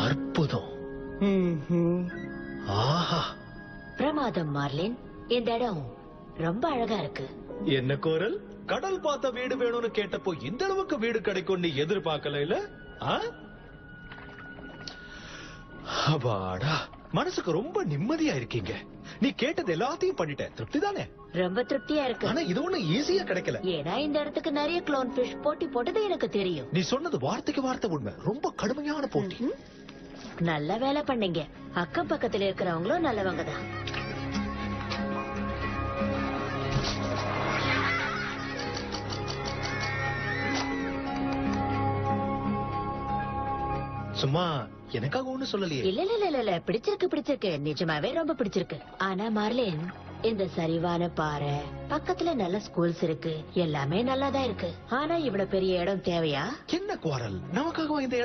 அற்புதம். ஆஹா, பிரமாதம் மார்லின். இந்த இடம் ரொம்ப அழகா இருக்கு. என்ன கோரல், கடல் பார்த்த வீடு வேணும்னு கேட்டப்போ இந்த அளவுக்கு வீடு கிடைக்கும் நீ எதிர்பார்க்கல இல்ல? அப்பாடா, மனசுக்கு ரொம்ப நிம்மதியா இருக்கீங்க. நீ கேட்டது எல்லாத்தையும் பண்ணிட்ட. திருப்தி தானே? ரொம்ப திருப்தியா இருக்கு. ஆனா இது ஒண்ணு ஈஸியா கிடைக்கல. ஏன்னா இந்த இடத்துக்கு நிறைய க்ளோன் ஃபிஷ் போட்டி போட்டது எனக்கு தெரியும். நீ சொன்னது வார்த்தைக்கு வார்த்தை உண்மை. ரொம்ப கடுமையான போட்டி. நல்ல வேலை பண்ணீங்க. அக்கம் பக்கத்துல இருக்கிறவங்களும் நல்லவங்க தான். சும்மா எனக்காக ஒண்ணு சொல்லலையே. இல்ல இல்ல இல்ல இல்ல, பிடிச்சிருக்கு. நிஜமாவே ரொம்ப பிடிச்சிருக்கு. ஆனா மார்லின், இந்த சரிவான பாறை பக்கத்துல நல்ல ஸ்கூல்ஸ் இருக்கு, எல்லாமே நல்லாதான் இருக்கு. ஆனா இவ்வளவு பெரிய இடம் தேவையா? என்ன குவாரல், நமக்காக இந்த